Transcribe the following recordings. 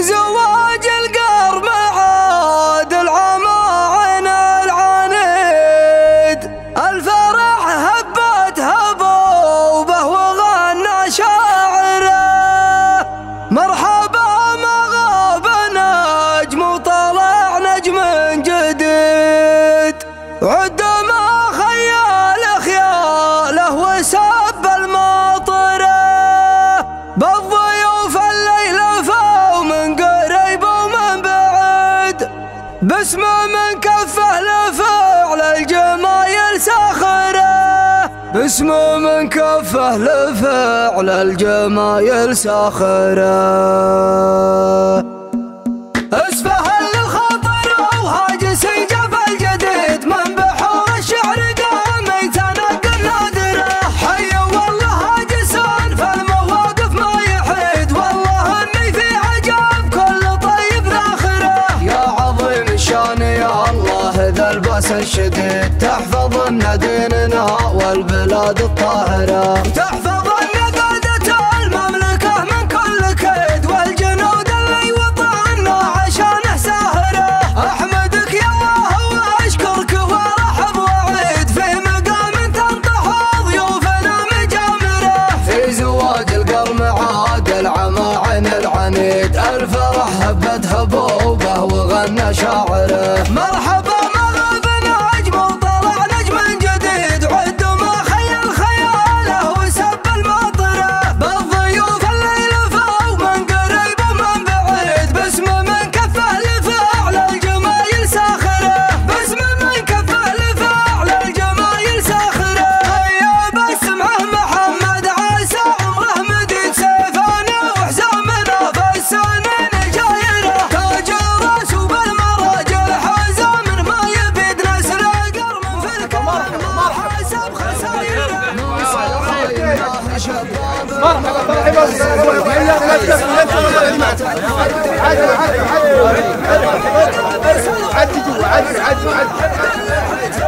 زواج القرم عاد العماعن العنيد، الفرح هبت هبوبه وغنى شاعره. مرحبا ما غاب نجم وطلع نجم جديد، عد ما خيال خياله وسب المطره. بالضيوف الليل فاو من قريب ومن بعيد، باسم من كفه لفعل الجمايل ساخره. باسم من كفه لفعل الجمايل ساخره. اسفه للخاطر وهاجس جف الجديد، من بحور الشعر قام يتنقى النادره. حي والله هاجسان فالمواقف ما يحيد، والله اني في عجب كل طيب ذاخره. يا عظيم الشان يا الله ذا الباس الشديد، تحفظ لنا ديننا والبلاد الطاهره، تحفظ لنا قادة المملكه من كل كيد، والجنود اللي وطننا عشانه ساهره. احمدك يا الله واشكرك وارحب واعيد، في مقام تنطح ضيوفنا مجامره. في زواج القرم عاد العماعن العنيد، الفرح هبت هبوبه وغنى شاعره. مرحبا ما غاب نجم وطلع نجم جديد، عد ما خيل خياله وسب المطره. بالضيوف الليل فاو من قريب ومن بعيد، باسم من كفه لفعل الجمايل ساخره. باسم من كفه لفعل الجمايل ساخره. هيا باسمه محمد عسى عمره مديد، سيفنا وحزامنا فالسنين جايره. تاج الراس وبالمراجل حزام ما يبيد، نسل قرم في الكرم ما حسب خسايره.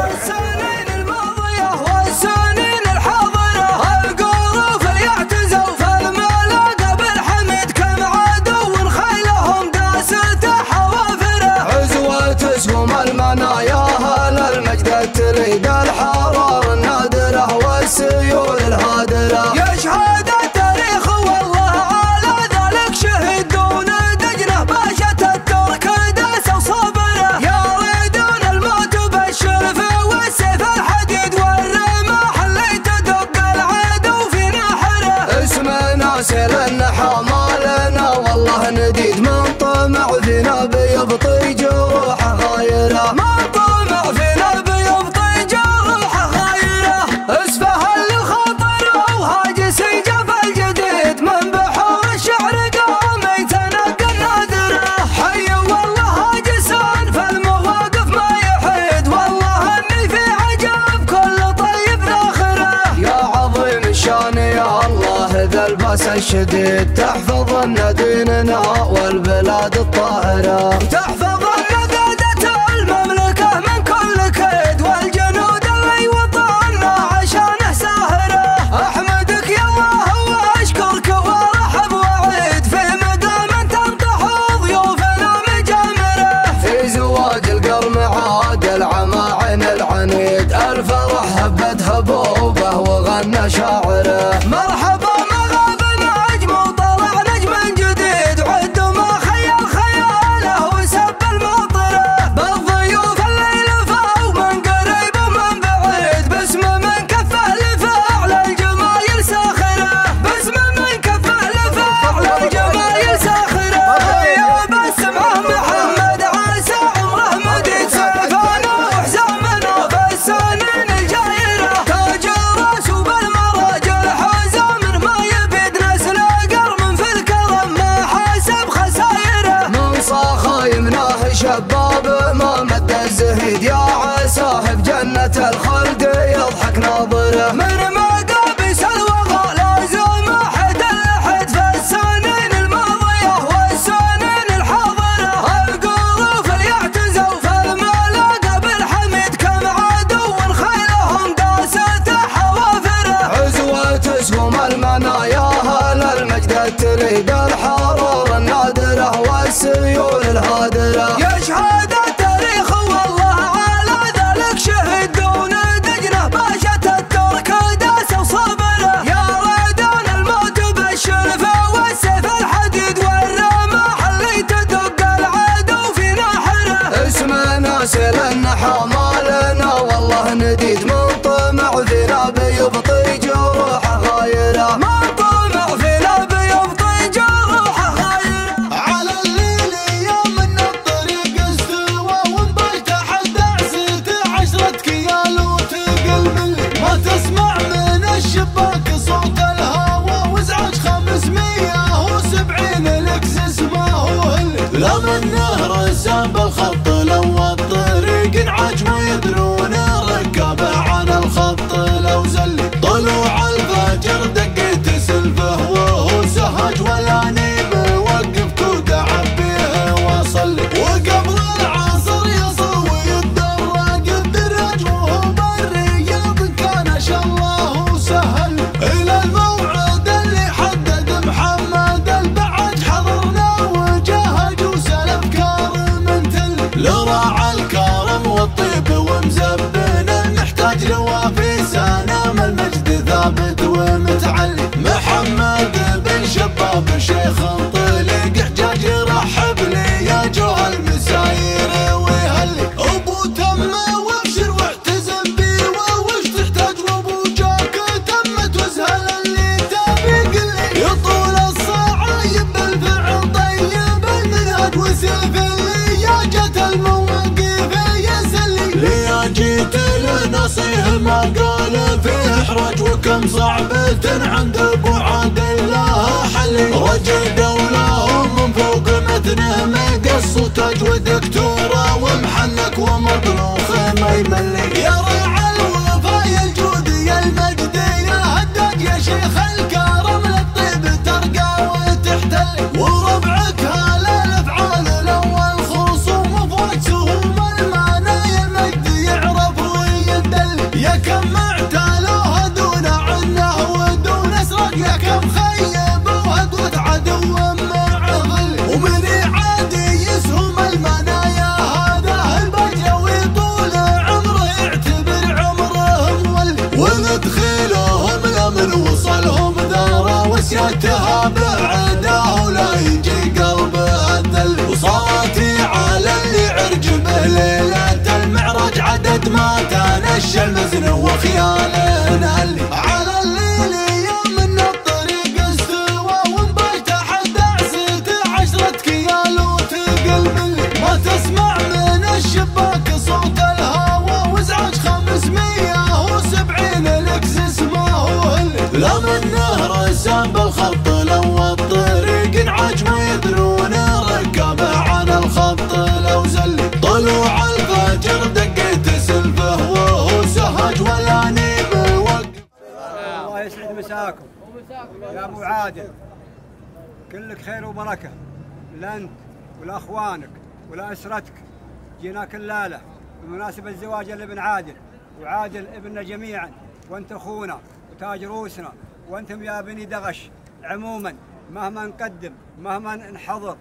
السنين الماضية والسنين الحاضرة، القروف يعتزوا في الملاقى بالحميد، كم عدو خيلهم داست حوافره. عزوة اسهم المنايا اهل المجد التليد، الحرار النادرة والسيول الهادرة. يشهد التاريخ والله على ذلك شهد، دون دجنه باشا الترك داس وصبره. يريدون الموت بالشرف والسيف الحديد، والرماح اللي تدق العدو في نحره. اسمنا سيل حمالنا والله نديد، من طمع فينا بيبطي جروح غايره. من طمع فينا بيبطي جروح غايره. اسفه للخاطر وهاجس جف الجديد، من بحور الشعر قام يتنقى النادره. حي والله هاجسان فالمواقف ما يحيد، والله اني في عجب كل طيب ذاخره. يا عظيم الشان يا الله ذا الباس الشديد، تحفظ لنا ديننا والبلاد الطاهره، تحفظ لنا قادة المملكه من كل كيد، والجنود اللي وطننا عشانه ساهره. احمدك يا الله واشكرك وارحب واعيد، في مقام تنطح ضيوفنا مجامره. في زواج القرم عاد العماعن العنيد، الفرح هبت هبوبه وغنى شاعره. مرحبا ما غاب نجم وطلع نجم جديد، عد ما خيل خياله وسب المطره. السيول الهادرة. يشهد التاريخ والله على ذلك شهد دون دجنة باشت الترك داس وصبره. يا ريدان الموت بالشرفة والسيف الحديد والرمح اللي تدق العدو في نحره. اسمنا سلنا حمالنا والله نديد من طمع فينا بيبطي جروح غايره. من طمع فينا بيبطي جروح غايره. على الليل يوم من الطريق استوى وانبجح الدعسة 10 كيال وتقل ما تسمع من الشباك صوت الهوى وازعج 570 الاكسس ما هو لا منه رسام بالخط لو الطريق انعج ما يدرون ركابه عن الخط لو زل. طلوع الفجر دقيت سلفه وهو سهج والانيم وقفت ودعا بيه وصل. وقبل العصر يصوي الدراج الدرج وهو بالرياض كان شالله سهل. الى الموعد اللي حدد محمد البعج حضرنا وجهج وسلف كارم تل. لراعى الكرم والطيب ومزبن نحتاج لوافي سنام المجد ثابت ومتعلي. محمد بن شباب شيخ طلق حجاج رحب لي يا جوه المساير ويهلي. ابو تم وابشر واحتزم بي وش تحتاج وابو جاك تمت وسهل اللي تبي قلي. يطول الصعايب بالفعل طيب المنهج وسيف اللي يا جت المواقف يسلي. لي جيت لنصيح ما قال فيه احرج وكم صعبة عند ابو عادل لها حلي. رجل دولة من فوق متنه مقص وتاج ودكتورة ومحنك ومطروخ ما يملي. يا رعى الوفا يا الجود يا المجد يا هداج يا شيخ الكرم للطيب ترقى وتحتل. وربعك هلا الافعال الاول خصوم فوق سهوم المعنى المجد يعرف ويدل. يا كم اعتالوها دون عنه ودون اسرق يا كم خيب وهدوة عدو مع ظل. ومن عادي يسهم المنايا هذا البجوي طول عمره يعتبر عمره مولي. وندخلهم لمن وصلهم داره وسيادتها بعده ولا يجي قلبه الذل. وصلاتي على اللي عرج به ليلة المعراج عدد ما تنشى المزن وخياله نهلي. على الليل يوم من الطريق استوى وانبجح الدعسة 10 كيال وتقل ما تسمع من الشباك صوت الهوى وازعج 570 الاكسس ما هو لا منه رسام بالخط لو الطريق انعج ما يدرون ركابه عن الخط لو زل. طلوع الفجر دقيت سلفه وهو سهج والانيم وقف. الله يسعد مساكم يا ابو عادل، كلك خير وبركه لانت ولاخوانك ولاسرتك. جيناك الليله بمناسبه زواج الابن عادل وعادل ابننا جميعا، وانت اخونا وتاج روسنا، وانتم يا بني دغش عموما مهما نقدم مهما نحضر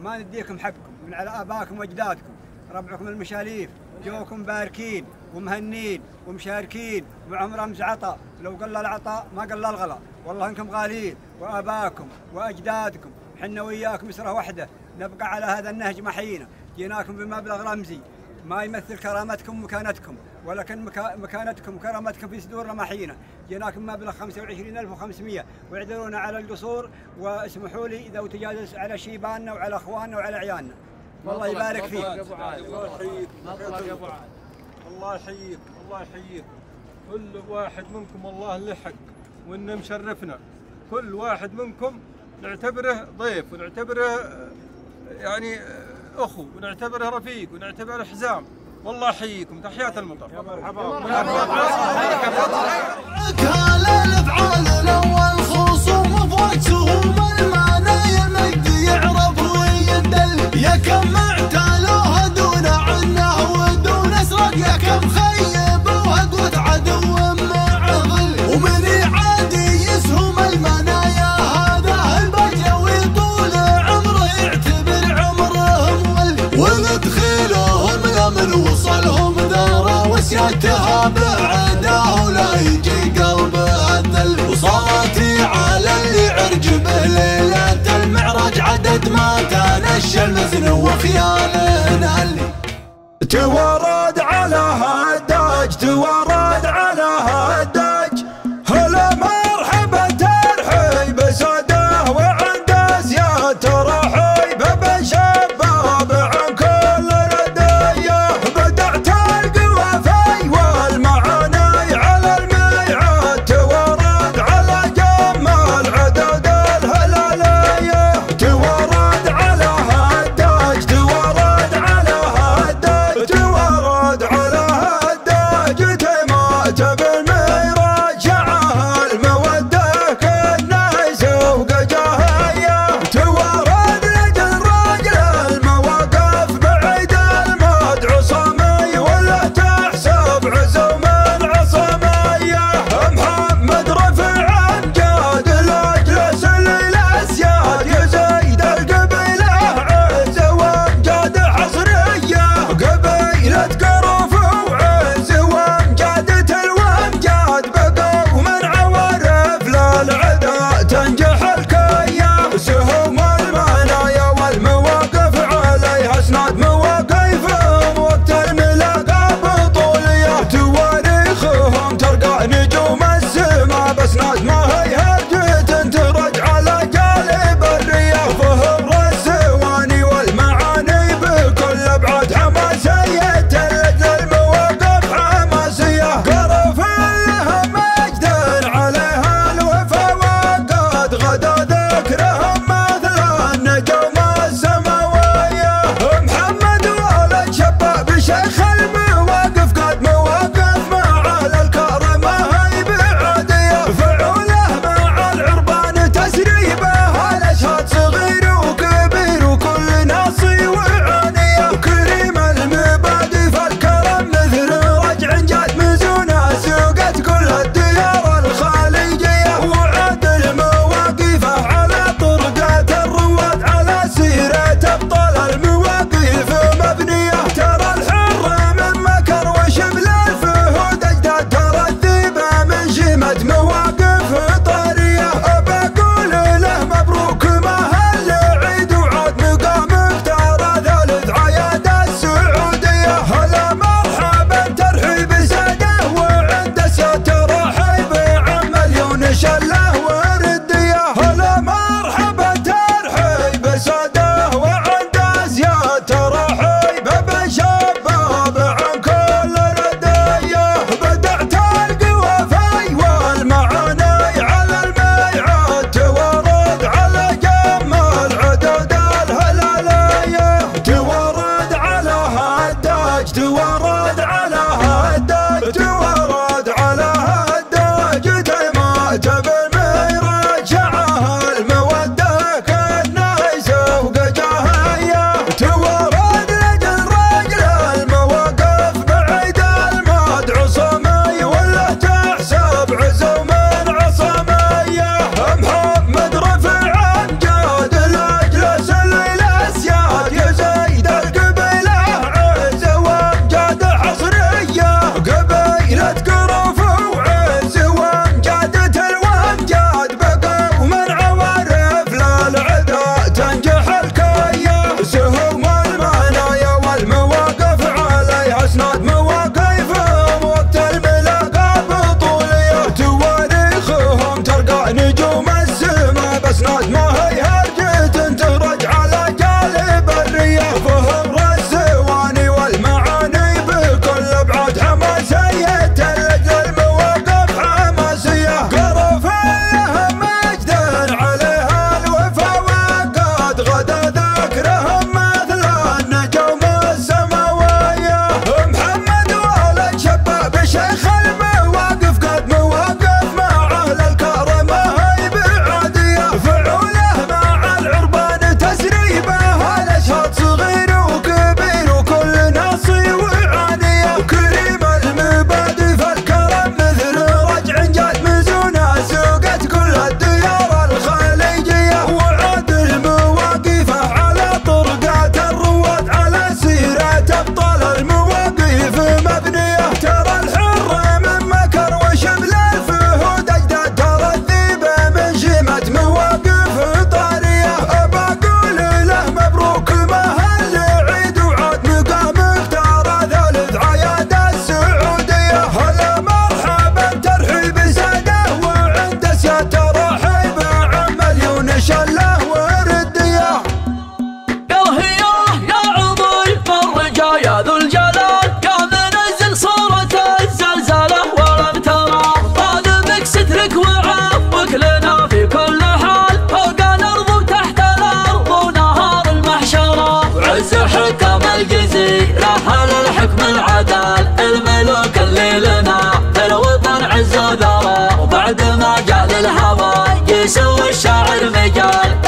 ما نديكم حقكم من على ابائكم واجدادكم. ربعكم المشاليف جوكم باركين ومهنين ومشاركين وعمرهم عطاء، لو قل العطاء ما قل الغلا، والله انكم غاليين واباكم واجدادكم. حنا وياكم اسره واحده نبقى على هذا النهج محيينا. جيناكم بمبلغ رمزي ما يمثل كرامتكم ومكانتكم، ولكن مكانتكم وكرامتكم في صدورنا محيينا. جيناكم مبلغ 25,500 واعذرونا على القصور، واسمحوا لي اذا تجاوز على شيباننا وعلى اخواننا وعلى عيالنا. والله يبارك فيك. الله يحييك الله يحييك الله يحييك. كل واحد منكم الله له حق وانه مشرفنا. كل واحد منكم نعتبره ضيف ونعتبره يعني اخو ونعتبره رفيق ونعتبره حزام. والله يحييكم تحيات المطر. يا مرحبا. الافعال الاول خصوم فوق سهوم المعنى المجد يعرف ويدل. يا كم اعتالوها دون عنه ودون اسرق يا كم خيب وهدوة عدو مع ظل. ومن عادي يسهم المنايا هذا البجوي طول عمره يعتبر بعده ولا يجي قلبه الذل، وصلاتي على اللي عرج به ليلة المعراج عدد ما تنشى المزن وخياله اللي تورد على هداج تورد على هداج، هلا مرحبا ترحيب ساده وعند زياد ترحيب بشباب عن كل رديه، بدعت القوافي والمعاني على الميعاد، تورد على جمال عدد الهلاليه، تورد على هداج تورد على هداج، تورد على هداج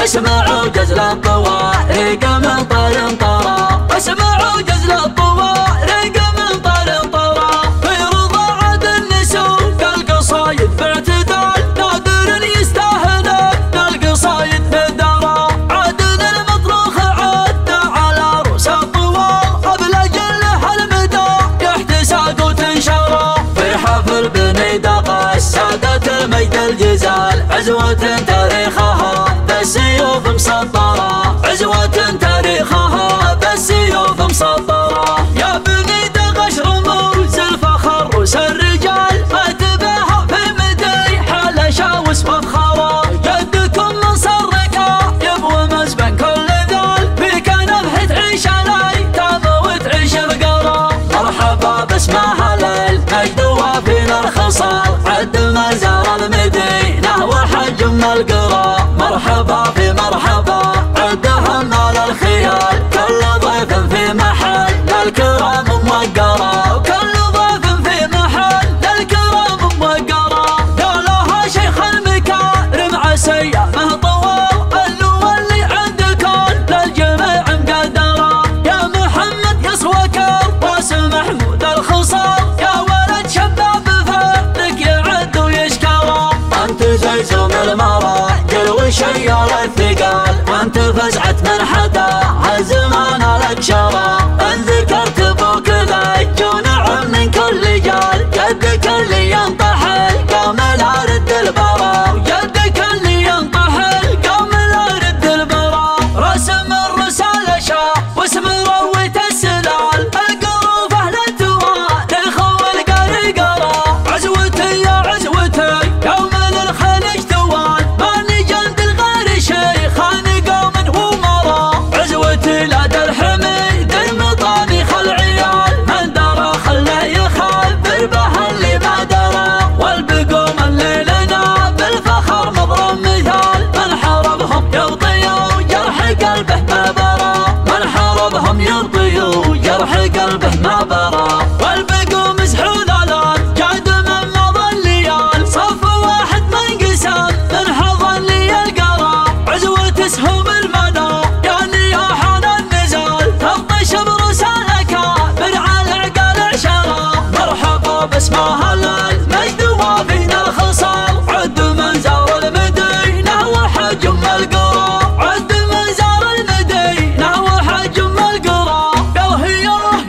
اسمعوا جزل الطوارق من طال طرى، اسمعوا جزل الطوارق من طال طرى، في رضاعة النسوك القصايد باعتدال، نادر يستاهل القصايد بالدرى، عدل المطروخ عد على رؤوس الطوال، قبل جله المدى يحتساق وتنشرى، في حفل بني دقا السادة المجد الجزال، عزوة تاريخها بالسيوف مسطرة، عزوة تاريخها بالسيوف مسطرة، يا بني دغش رموز الفخر روس الرجال، اتباها في مديح الاشاوس مفخرة، جدكم من صركا يبغى مزبن كل ذال، فيك نبه تعيش الايتام وتعيش القرى، مرحبا باسمها للمجد وفينا الخصال، عد مزار المدينة وحج ام القرى، مرحبا في مرحبا عدها مال الخيال، كل ضيف في محل للكرام موقرة، وكل ضيف في محل للكرام موقرة، قالها شيخ المكارم عسيامه طوال، اللو اللي عندكم للجميع مقدرة، يا محمد يصوك راس محمود الخصال، يا ولد شباب فلك يعد ويشكره، انت زيزم المراجل وشيال الثقال، وانت فزعة من حداها الزمان لك شرى، ان ذكرت ابوك ذج نعم من كل جال، جدك اللي ينطحل قام لا رد البرا، وجدك اللي ينطحل قام لا رد البرا، رسم الرسالة شاه واسم رويت السلال، القروف اهل التواريخ والقاري قرا، عزوتي يا عزوتي يوم للخليج توال، ماني جند الغير شيخان قوم ومرا، عزوتي لدى الحميد المطاني خالعيال، من درى خله يخبر به اللي ما درى، والبقوم اللي لنا بالفخر مضرم مثال، من حاربهم يبطي وجرح قلبه ما برا، من حاربهم يبطي وجرح قلبه ما برا، والبقوم سحول الان جاد من مضى الليال، صف واحد من قسم من حضن لي القرى، عزوة سهم المنى يعني يا حان النزال، تبطش برسالك من على عقال عشرة، مرحبا باسمها للمجد وفينا الخصال، عد من زار المدينة وحج ام القرى، عد من زار المدينة وحج ام القرى، قال هي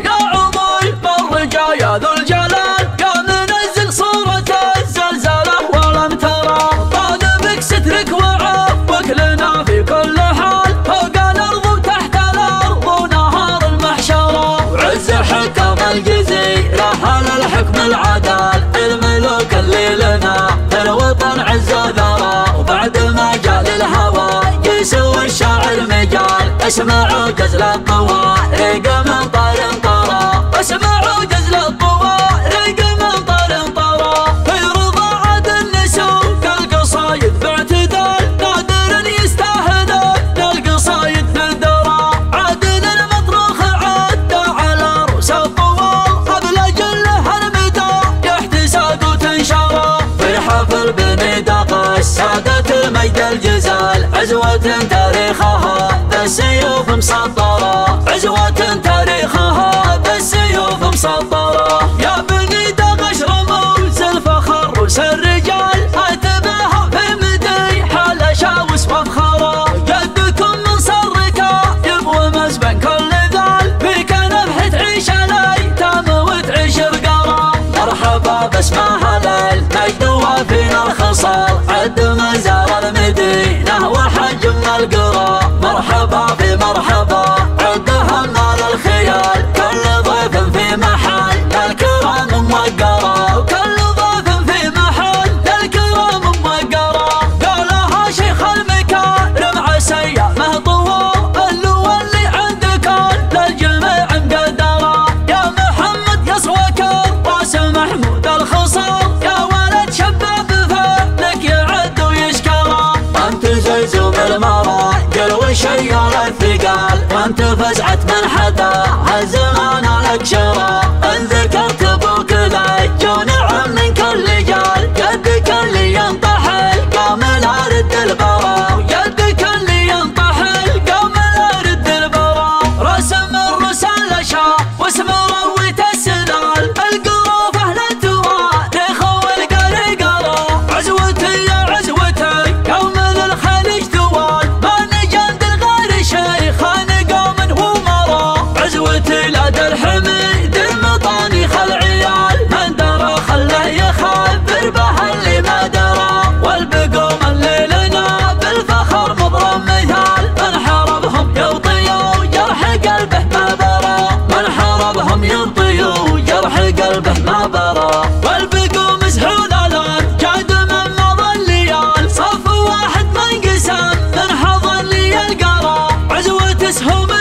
يا عمي بالرجا يا ذو الجلال، يا منزل صورة الزلزلة ولم ترى، طالبك سترك وعفوك لنا في كل حال، فوق الارض وتحت الارض ونهار المحشرة، وعز حكم الجزيرة اهل الحكم العدال، الملوك اللي لنا في الوطن عز وذرى، وبعد ما جاء للهوى يسوي الشاعر مجال، اسمعوا جزل الطوارق من طال طرى، اسمعوا جزل الطوارق من طال طرى، في رضاعة النسوك القصايد باعتدال، نادر يستاهل القصايد بالدرى، عدل المطروخ عد على رؤوس الطوال، قبل جله المدى يحتساق وتنشرى، في حفل بني دقا السادة المجد الجزال، عزوة تاريخها بالسيوف مسطرة، عزوة تاريخها بالسيوف مسطرة، يا بني دغش رموز الفخر روس الرجال، اتباها في مديح الاشاوس مفخرة، جدكم من صركا يبغى مزبن كل ذال، فيك نبه تعيش الايتام وتعيش القرى، مرحبا باسمها للمجد وفينا الخصال، عد مزار المدينة وحج ام القرى، مرحبا في مرحبا عدها مال الخيال، كل ضيف في محل للكرام موقرة، وكل ضيف في محل للكرام موقرة، قالها شيخ المكارم عسيامه طوال، اللو اللي عندكم للجميع مقدرة، يا محمد يصوك راس محمود الخصال، يا ولد شباب فلك يعد ويشكره، انت زيزم المراجل وشيال الثقال، وانت فزعة من حداها الزمان لك شرى، ان ذكرت ابوك ذج نعم من كل جال، جدك اللي ينطحل قام لا رد البرا، وجدك اللي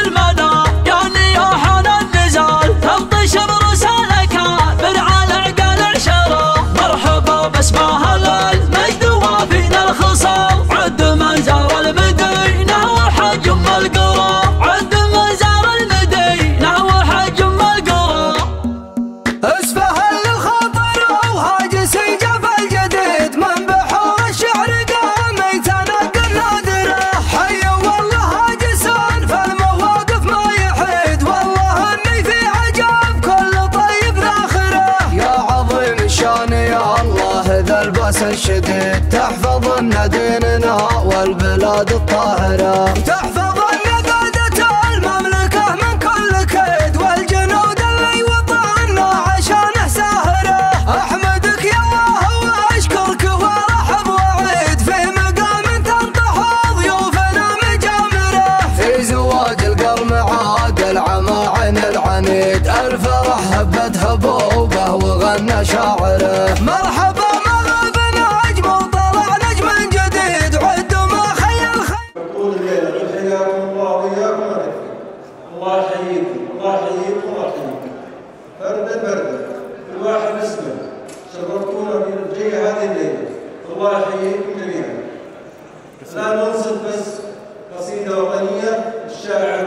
المنى يعني يوحنا النزال تلطش برسالك من على عقال عشرة مرحبا باسمها المجد وافينا الخصال عد من زار المدينة وحج ام القرى عد من زار المدينة وحج ام القرى اسفه للخاطر وهاجس جبل جديد من بحور الشعر قام يتنقى النادره حي والله هاجسان فالمواقف ما يحيد والله اني في عجب كل طيب ذاخره يا عظيم الشان يا الله ذا الباس الشديد تحفظ لنا ديننا والبلاد الطاهره تحفظ لنا قادة المملكه من كل كيد والجنود اللي وطننا عشانه ساهره احمدك يا الله واشكرك وارحب واعيد في مقام تنطح ضيوفنا مجامره في زواج القرم عاد العماعن العنيد الفرح هبت هبوبه وغنى شاعره مرحبا مغاب نجم وطلع نجم جديد عد ما خيل طول الليل حياكم الله وياكم الله يحييكم الله يحييكم الله يحييكم فردا فردا كل واحد اسمه شرفتونا بالجاية هذه الليلة الله يحييكم جميعا لا ننصت بس قصيدة وطنية الشاعر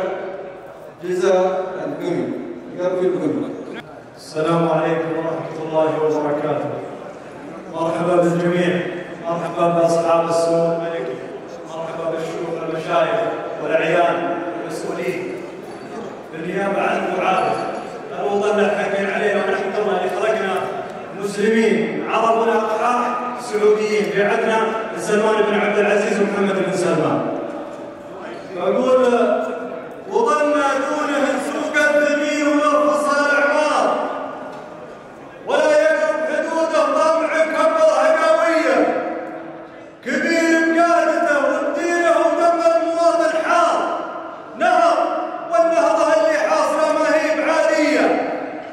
جزاء القمي يقرب القمي. السلام عليكم ورحمة الله وبركاته. مرحبا بالجميع، مرحبا بأصحاب السمو الملكي، مرحبا بالشيوخ المشايخ والأعيان والمسؤولين. بالنيابة عن المعارف الوطن الحكيم علينا ونحن الله اللي خلقنا مسلمين، عرب ولا أقحاح سعوديين، في عندنا سلمان بن عبد العزيز ومحمد بن سلمان. بقول وظلنا دونه سوق الثمين ونرفص الأعمار ولا يقرب حدوده طمع كبره قوية كبير بقادته ودينه ودم المواطن حار نهر والنهضة اللي حاصلة ما هي بعادية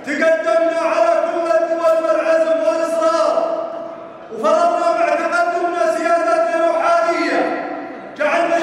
تقدمنا على كل الدول بالعزم والإصرار وفرضنا مع تقدمنا سيادتنا الأحادية جعلنا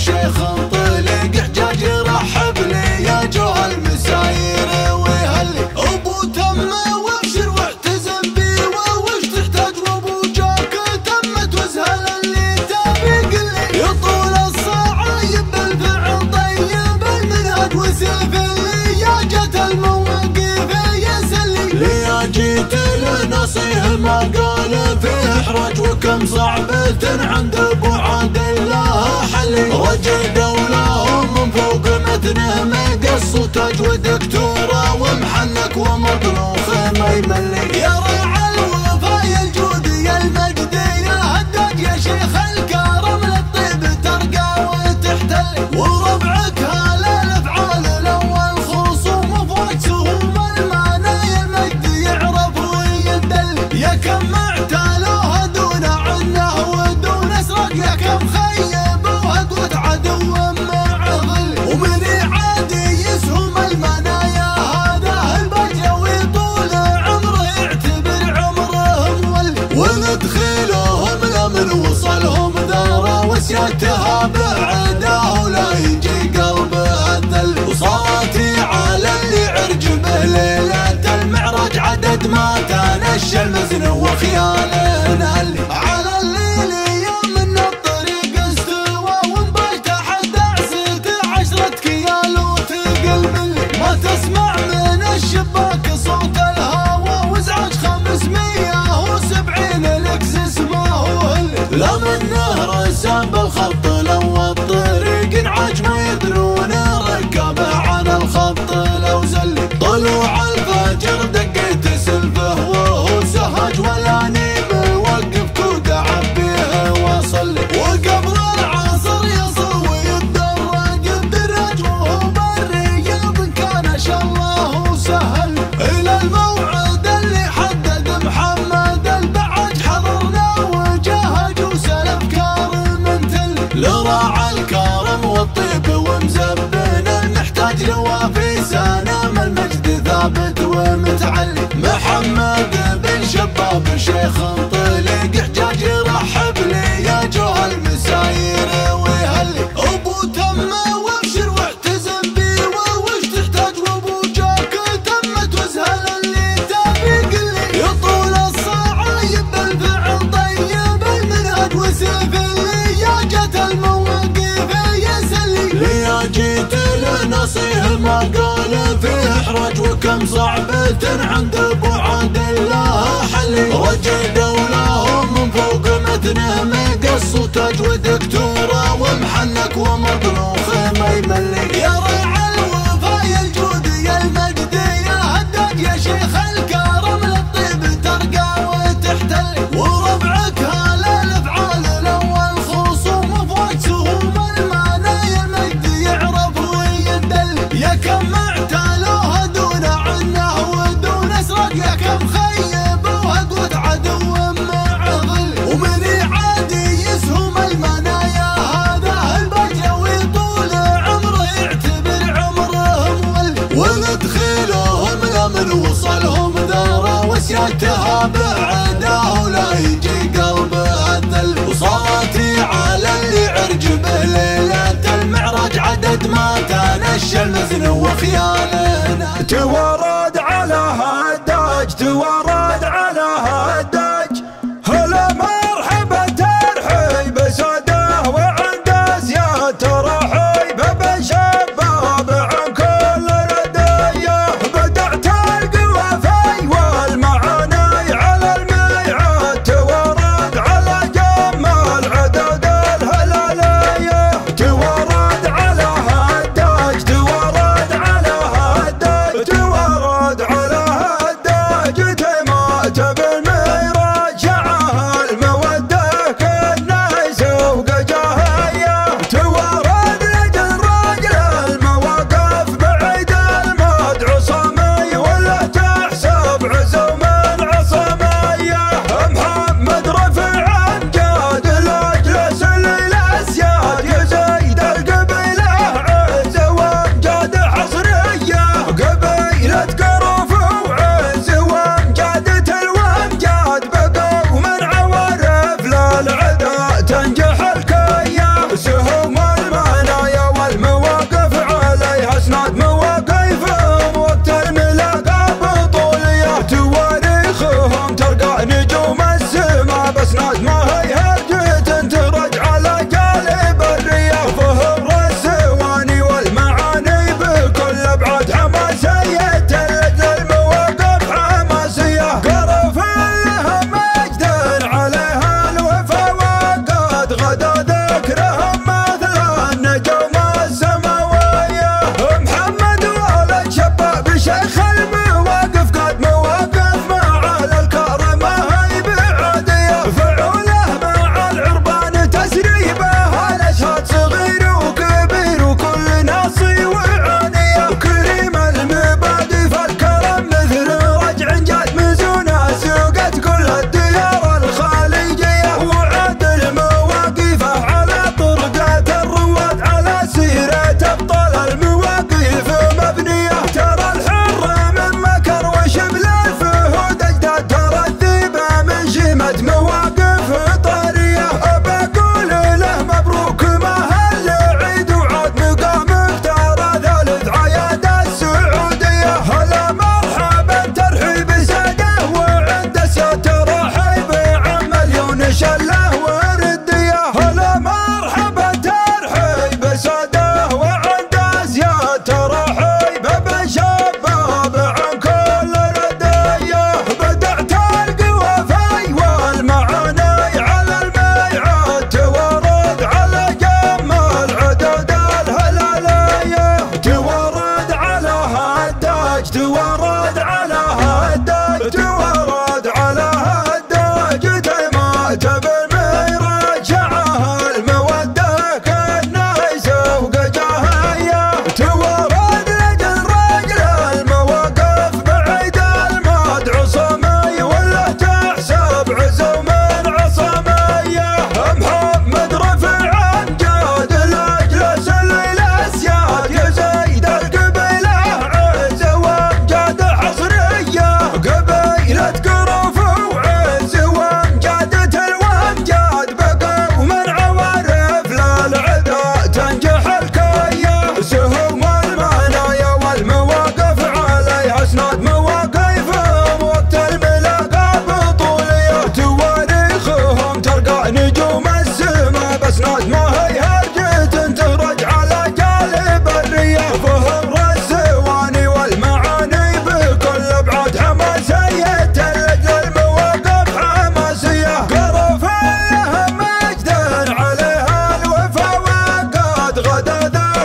بشيخ طلق حجاج رحب لي يا جوه المساير ويهلي ابو تمه وابشر واعتزم بي وش تحتاج وابو جاك تمت وزهل اللي تبي قلي يطول الصعايب بالفعل طيب المنهج وسيف اللي يا جت المواقف يسلي لي جيت لنصيح ما قال في احراج وكم صعبة عند ابو عادل لها حلي رجل دوله من فوق متنه مقص وتاج ودكتوره ومحنك ومطروخ ما يملي يا رعى الوفا يا الجود يا المجد يا هداج يا شيخ الكرم للطيب ترقى وتحتل وربعك هلا الافعال الاول خصوم فوق سهوم المعنى يا المجد يعرف ويدل يا كم معتالوها دون عنه ودون اسرق يا كم خيب وهدوة عدو معضل ومن عادي يسهم المنايا هذا البجوي طول عمره يعتبر عمره مولي وندخلهم لمن وصلهم داره وسيادتها بعده ولا يجي قلبه الذل وصلاتي على اللي عرج به ليلة المعراج عدد ما تنشى المزن وخياله نهل على الليل يوم من الطريق استوى وانبجت حد عسيت 10 كيال وتقل ملي ما تسمع من الشباك صوت الهوى وازعج 570 الاكس اسمه هلي لا من نهر ساب الخط لو الطريق انعاج ما يدرون ركبه عن الخط لو زلي طلوع الفجر دقيت سلفه وهو سهج ولا نيم وقف كود عبيه واصلي وقبل العصر يصوي الدراج الدراج وهو بالرياض كان شالله سهل الى الموعد اللي حدد محمد البعج حضرنا وجهج وسلف كارم تل لراعى الكرم والطيب ومزبن نحتاج لوافي سنام المجد ثابت ومتعلي محمد بن شباب شيخ طلق حجاج رحب لي يا جوه المساير ويهلي ابو تمه وابشر واعتزم بي وش تحتاج وابو جاك تمت وزهل اللي تبي قلي يطول الصعايب بالفعل طيب المنهج وسيف اللي يا جت المواقف يسلي لي جيت لنصيح ما قال في احراج وكم صعبة عند ابو عادل لها حلي رجل دوله من فوق متنه مقص وتاج ودكتوره ومحنك ومطروخ ما يملي يا رعى الوفا يا الجود يا المجد يا هداج يا شيخ الكرم للطيب ترقى وتحتل وربعك هلا الافعال الاول خصوم فوق سهوم المعنى يا المجد يعرف ويدل يا كم معتالوها دون عنه ودون اسرق يا كم خيب وهدوة عدو معضل ومن عادي يسهم المنايا هذا البجوي طول عمره يعتبر عمره مولي وندخلهم لمن وصلهم داره وسيادتها بعده ولا يجي قلبه الذل وصلاتي على اللي عرج به ليلة المعراج عدد ما تنشى المزن وخياله تورد على هداج تورد على هداج هلا مرحبا ترحيب ساده وعنده زياد ترحيب بشباب عن كل لديه بدأت القوافي والمعاني على الميعاد تورد على جمال عدد الهلاليه تورد على هداج تورد على هداج تورد على هداج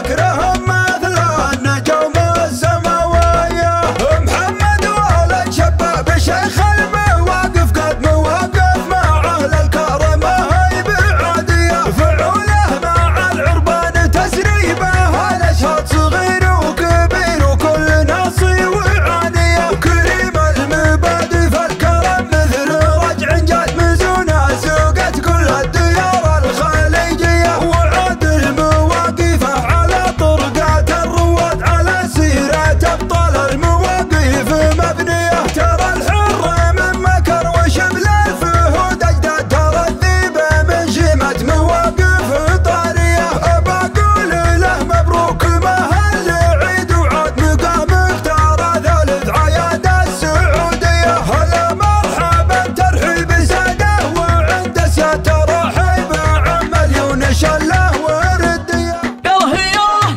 ذكرهم مثل النجوم السماوية. محمد ولد شباب شيخ المواقف قد مواقف مع أهل الكرم هي بعادية. فعوله مع العربان تسريبه الأشهاد صغير وكبير وكل ناصي وعانية. وكريم المبادئ فالكرم مثل رجع جاد مزونة سوقت كل الديار الخليجية. وعادل مواقفه على طرقات الرواد على سيرة أبطال المواقف مبنية. ترى الحر من مكر وشمل الفهود أجداد ترى الذيبة من شيمة مواقف طارية. بقول له مبروك مهل عيد وعاد مقامك ترى ثالث عياد السعودية. هلا مرحبا ترحيب سادة وعند سيادة رحيب عم مليون شله وردية.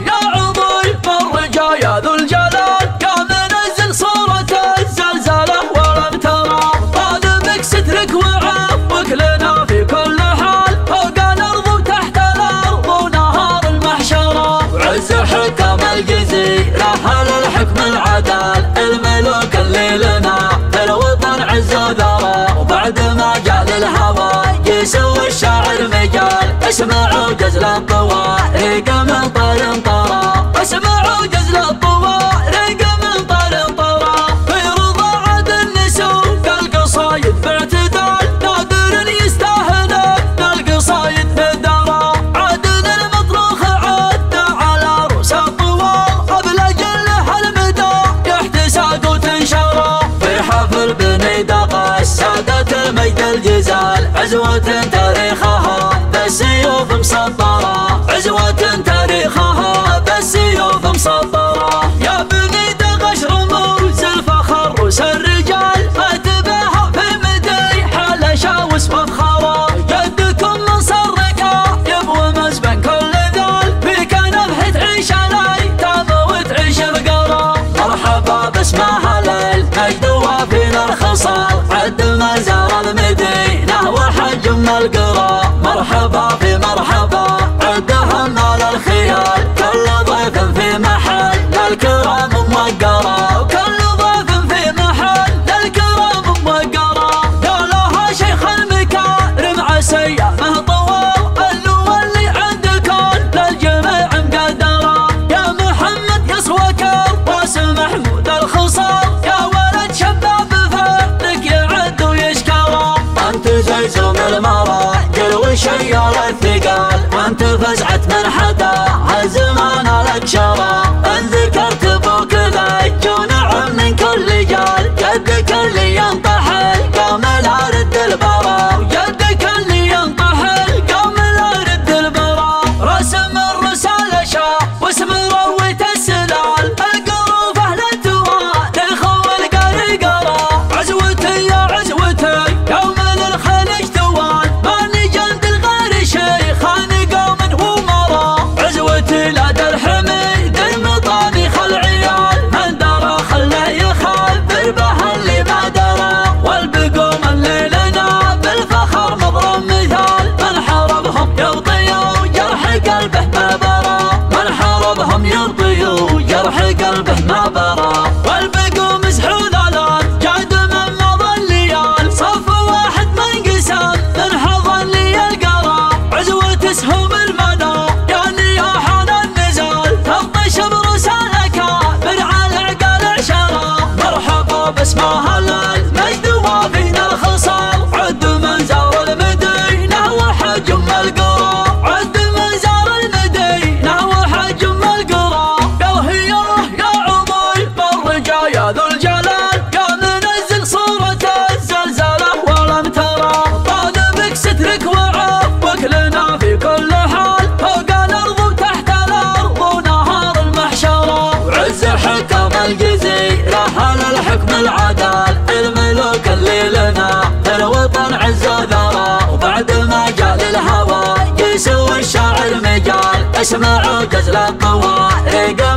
يا عضي فرجا يا ذو الجلال يا منزل صورة الزلزلة ولم ترى. طالبك سترك وعفوك لنا في كل حال فوق الأرض وتحت الأرض ونهار المحشرة. وعز حكم الجزيرة أهل الحكم العدال الملوك اللي لنا في الوطن عز وذرى. وبعد ما جاء للهوى يسوي الشاعر مجال اسمعوا جزل الطوارق من طال طرى. اسمعوا جزل الطوارق من طال طرى. في رضاعة النسوق القصايد باعتدال نادر يستاهل القصايد في الدرى. عدن المطروخ عد على رؤوس الطوال قبل جله المدى يحتساق وتنشرى. في حفل بني دقا السادة المجد الجزال عزوة تاريخها بالسيوف مسطرة. عزوة تاريخها بالسيوف مسطرة. يا بني دغش رموز الفخر روس الرجال اتباها في مديح الاشاوس وفخرة. جدكم من صركا يبغى مزبن كل ذال فيك نبح تعيش الايتام وتعيش القرى. مرحبا باسمها للمجد وفينا الخصال عد ما زار المدينة وحج من القرى. مرحبا في مرحبا عدها مال الخيال كل ضيف في محل الكرام موقرة. وكل ضيف في محل الكرام موقرة. قالها شيخ المكارم عسيامه طوال اللي عندكم للجميع مقدرة. يا محمد يصوك راس محمود الخصال يا ولد شباب فضلك يعد ويشكره. انت زي زوم المراجل وشيار الثقال وانت فزعت من حداها زمان لك شرى. ان ذكرت ابوك ذج ونعم من كل جال جدك اللي ينطح القوم لا رد البرا. وجدك اللي ينطح القوم لا رد البرا. رسم الرسالة شاء واسم رويت السلال القروف اهل التواريخ والقرقرة. عزوتي يا عزوتي يوم للخليج توال ماني جند الغير شيخان قوم ومرا. عزوتي لدى الحميد المطاني خل عيال من درى خله يخبر به اللي ما درى. والبقوم اللي لنا بالفخر مضرب مثال من حاربهم يرضيوا جرح قلبه ما برى. من حاربهم يرضيوا جرح قلبه ما برى. والبقوم مسحول الان جاد من مضى الليال صف واحد من قسم من حضن لي القرى. عزوة سهوم المنى يعني يا حان النزال تبطش برسالك من على عقال عشرة. مرحبا باسمها للمجد وفينا الخصال عد من زار المدينة وحج ام القرى. عد من زار المدينة وحج ام القرى. قال هي يا عضي فرجا يا ذو الجلال يا منزل صورة الزلزلة ولم ترى. طالبك سترك وعفوك لنا في كل حال فوق الأرض وتحت الأرض ونهار المحشرة. وعز حكم الجزيرة أهل الحكم العدال الملوك اللي لنا في الوطن عز وذرى. وبعد ما جاء للهوى يسوي الشاعر مجال اسمعوا جزل الطوارق